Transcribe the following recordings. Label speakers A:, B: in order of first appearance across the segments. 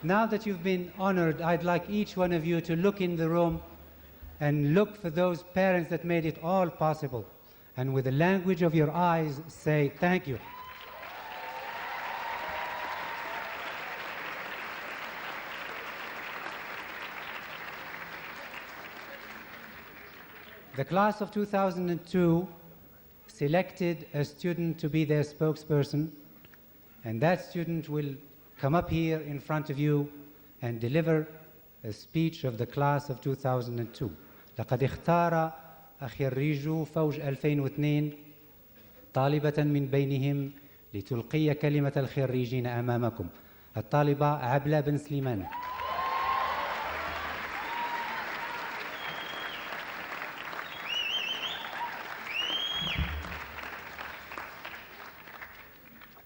A: Now that you've been honored, I'd like each one of you to look in the room and look for those parents that made it all possible. And with the language of your eyes, say thank you. The class of 2002 selected a student to be their spokesperson, and that student will come up here in front of you and deliver a speech of the class of 2002. لقد اختار خريجو فوج 2002 طالبة من بينهم لتلقي كلمة الخريجين أمامكم. الطالبة عبلة بن سليمان.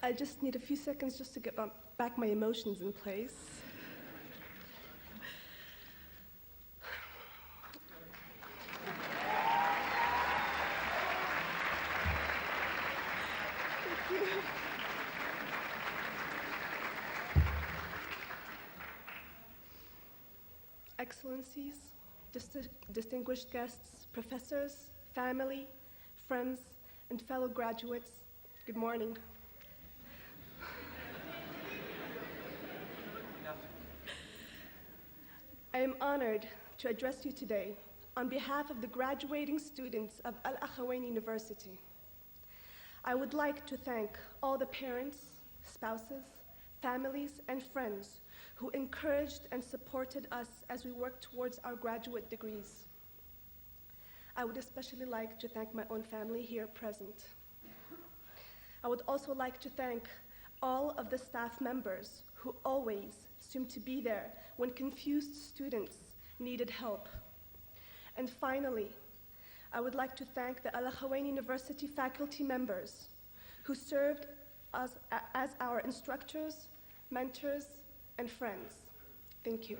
B: I just need a few seconds just to get back my emotions in place. Thank you. Excellencies, distinguished guests, professors, family, friends, and fellow graduates, good morning. I am honored to address you today on behalf of the graduating students of Al Akhawain University. I would like to thank all the parents, spouses, families, and friends who encouraged and supported us as we work towards our graduate degrees. I would especially like to thank my own family here present. I would also like to thank all of the staff members who always seemed to be there when confused students needed help. And finally, I would like to thank the Al Akhawain University faculty members who served us as our instructors, mentors, and friends. Thank you.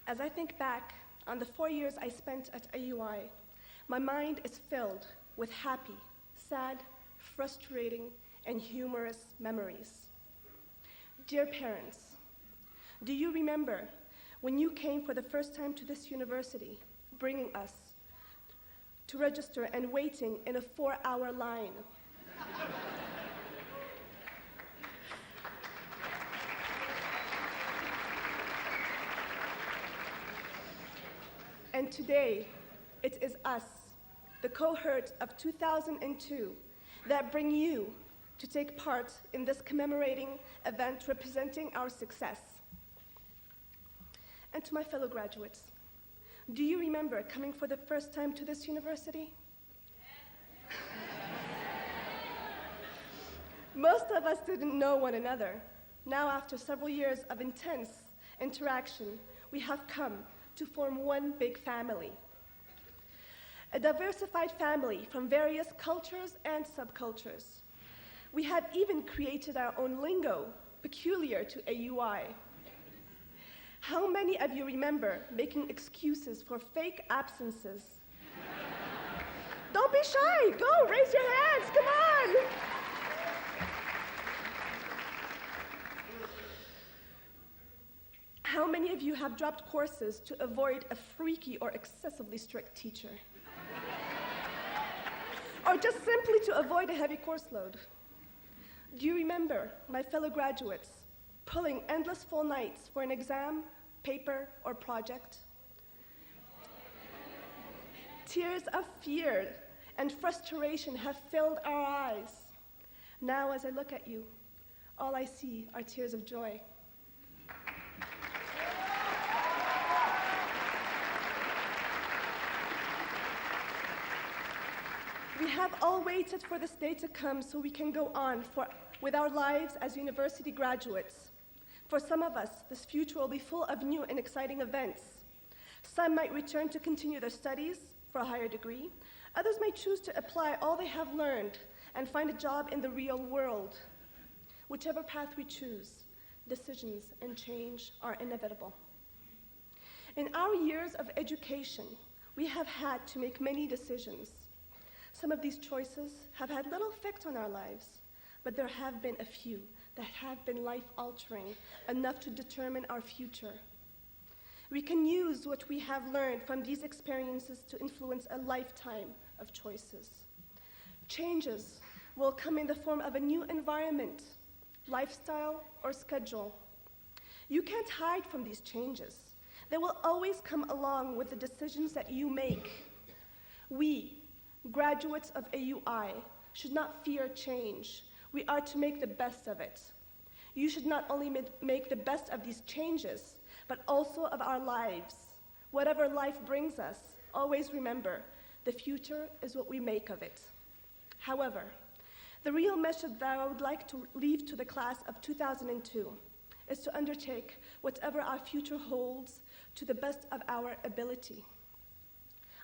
B: As I think back on the 4 years I spent at AUI, my mind is filled with happy, sad, frustrating, and humorous memories. Dear parents, do you remember when you came for the first time to this university, bringing us to register and waiting in a 4-hour line? And today, it is us, the cohort of 2002, that bring you to take part in this commemorating event representing our success. And to my fellow graduates, do you remember coming for the first time to this university? Most of us didn't know one another. Now, after several years of intense interaction, we have come to form one big family. A diversified family from various cultures and subcultures. We have even created our own lingo, peculiar to AUI. How many of you remember making excuses for fake absences? Don't be shy, go, raise your hands, come on. How many of you have dropped courses to avoid a freaky or excessively strict teacher? Or just simply to avoid a heavy course load? Do you remember, my fellow graduates, pulling endless full nights for an exam, paper, or project? Tears of fear and frustration have filled our eyes. Now, as I look at you, all I see are tears of joy. We have all waited for this day to come so we can go on with our lives as university graduates. For some of us, this future will be full of new and exciting events. Some might return to continue their studies for a higher degree. Others might choose to apply all they have learned and find a job in the real world. Whichever path we choose, decisions and change are inevitable. In our years of education, we have had to make many decisions. Some of these choices have had little effect on our lives, but there have been a few that have been life-altering, enough to determine our future. We can use what we have learned from these experiences to influence a lifetime of choices. Changes will come in the form of a new environment, lifestyle, or schedule. You can't hide from these changes. They will always come along with the decisions that you make. We, graduates of AUI, should not fear change. We are to make the best of it. You should not only make the best of these changes, but also of our lives. Whatever life brings us, always remember, the future is what we make of it. However, the real message that I would like to leave to the class of 2002 is to undertake whatever our future holds to the best of our ability.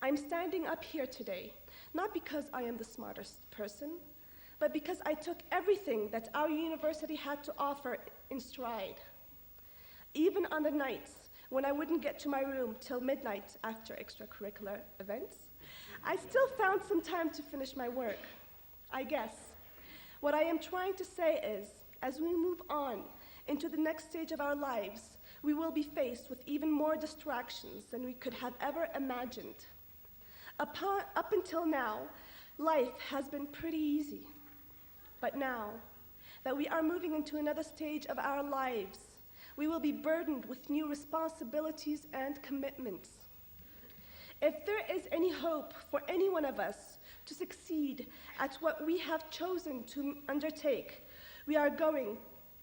B: I'm standing up here today, not because I am the smartest person, but because I took everything that our university had to offer in stride. Even on the nights when I wouldn't get to my room till midnight after extracurricular events, I still found some time to finish my work. I guess what I am trying to say is, as we move on into the next stage of our lives, we will be faced with even more distractions than we could have ever imagined. Up until now, life has been pretty easy. But now that we are moving into another stage of our lives, we will be burdened with new responsibilities and commitments. If there is any hope for any one of us to succeed at what we have chosen to undertake, we are going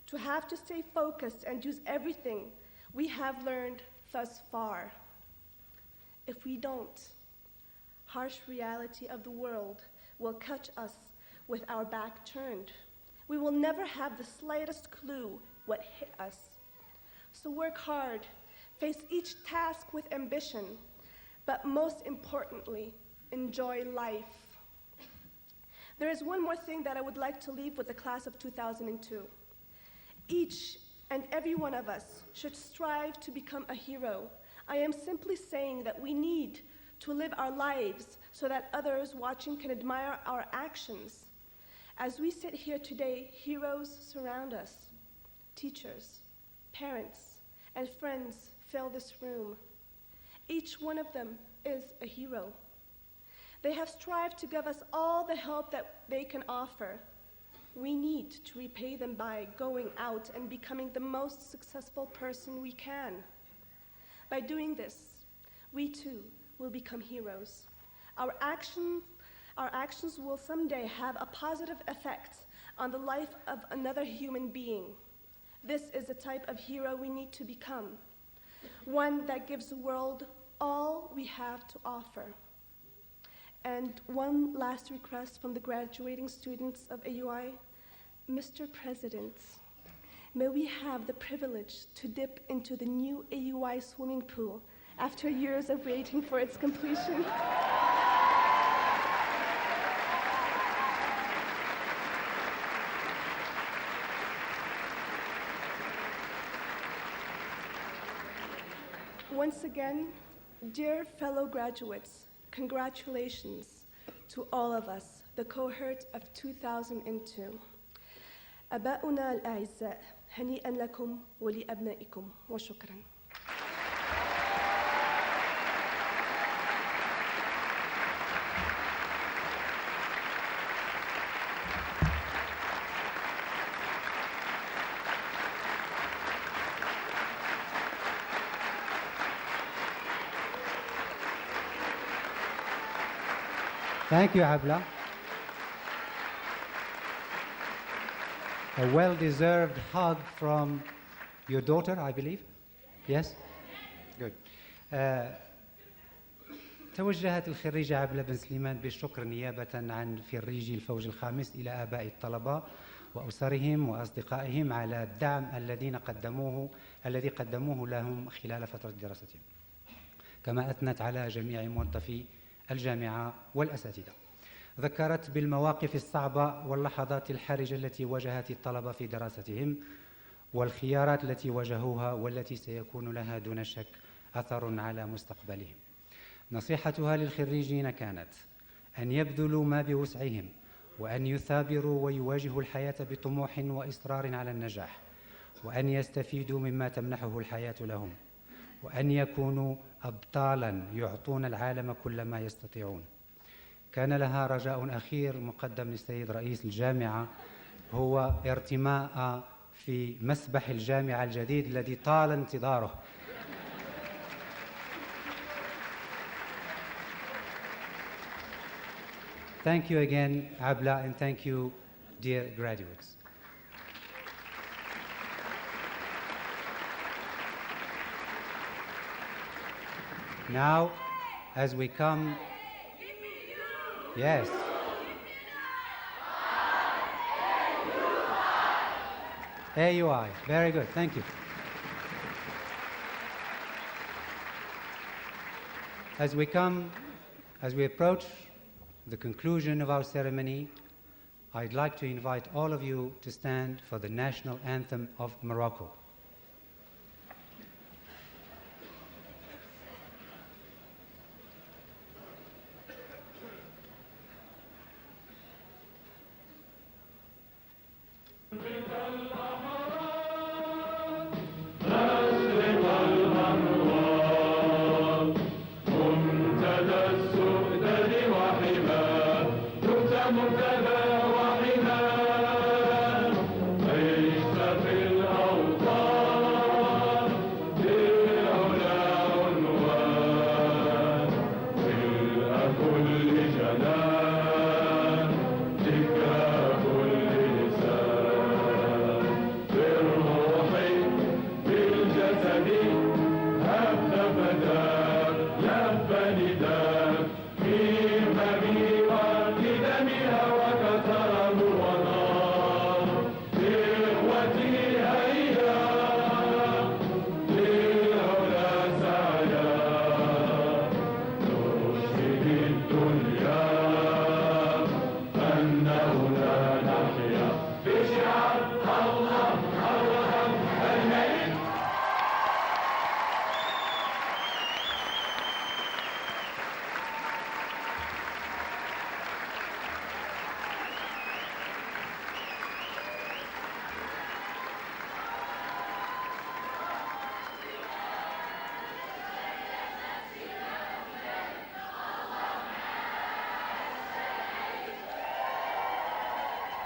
B: to have to stay focused and use everything we have learned thus far. If we don't, harsh reality of the world will catch us with our back turned. We will never have the slightest clue what hit us. So work hard, face each task with ambition, but most importantly, enjoy life. There is one more thing that I would like to leave with the class of 2002. Each and every one of us should strive to become a hero. I am simply saying that we need to live our lives so that others watching can admire our actions. As we sit here today, heroes surround us. Teachers, parents, and friends fill this room. Each one of them is a hero. They have strived to give us all the help that they can offer. We need to repay them by going out and becoming the most successful person we can. By doing this, we too will become heroes. Our actions will someday have a positive effect on the life of another human being. This is the type of hero we need to become, one that gives the world all we have to offer. And one last request from the graduating students of AUI. Mr. President, may we have the privilege to dip into the new AUI swimming pool after years of waiting for its completion. Once again, dear fellow graduates, congratulations to all of us, the cohort of 2002. أباؤنا الأعزاء، هنيئا لكم ولأبنائكم وشكرا.
A: Thank you, Abla. A well-deserved hug from your daughter, I believe. Yes? Good. توجهت الخريجة عبلة بن سليمان بالشكر نيابة عن خريجي الفوج الخامس إلى آباء الطلبة وأسرهم وأصدقائهم على الدعم الذي قدموه لهم خلال فترة دراستهم. كما أثنت على جميع موظفي الجامعة والأساتذة. ذكرت بالمواقف الصعبة واللحظات الحرجة التي واجهت الطلبة في دراستهم والخيارات التي واجهوها والتي سيكون لها دون شك أثر على مستقبلهم. نصيحتها للخريجين كانت: أن يبذلوا ما بوسعهم وأن يثابروا ويواجهوا الحياة بطموح وإصرار على النجاح، وأن يستفيدوا مما تمنحه الحياة لهم، وأن يكونوا أبطالاً يعطون العالم كل ما يستطيعون. كان لها رجاء أخير مقدم للسيد رئيس الجامعة، هو ارتماء في مسبح الجامعة الجديد الذي طال انتظاره. Thank you again, Abla, and thank you, dear graduates. Now, as we come, yes. AUI, very good, thank you. As we approach the conclusion of our ceremony, I'd like to invite all of you to stand for the national anthem of Morocco.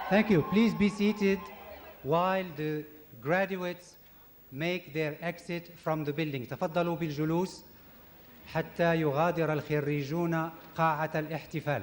A: Thank you. Please be seated while the graduates make their exit from the building. تفضلوا بالجلوس حتى يغادر الخريجون قاعة الاحتفال.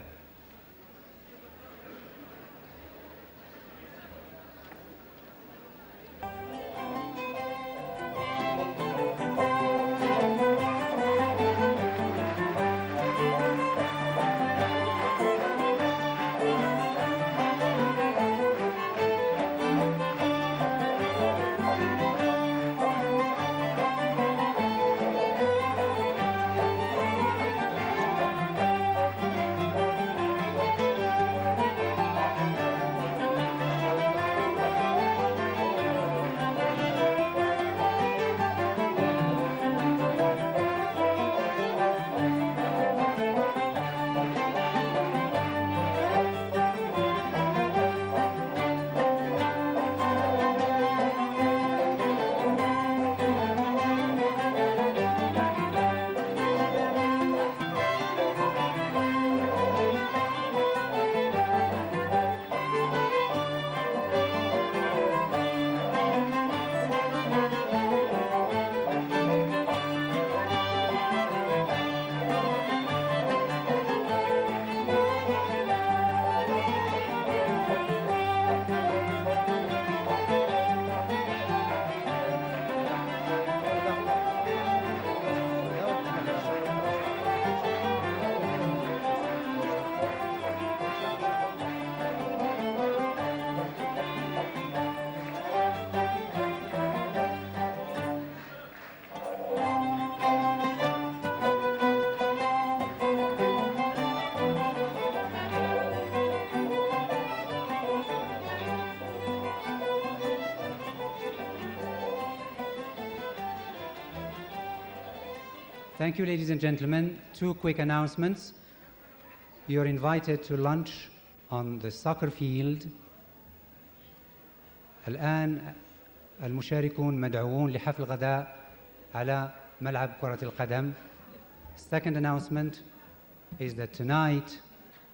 A: Thank you, ladies and gentlemen. Two quick announcements. you're invited to lunch on the soccer field. الآن المشاركون مدعوون لحفل غداء على ملعب كرة القدم. Second announcement is that tonight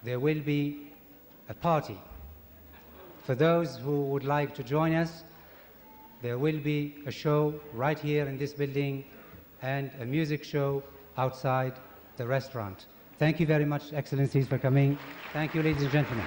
A: there will be a party. For those who would like to join us, there will be a show right here in this building and a music show outside the restaurant. Thank you very much, Excellencies, for coming. Thank you, ladies and gentlemen.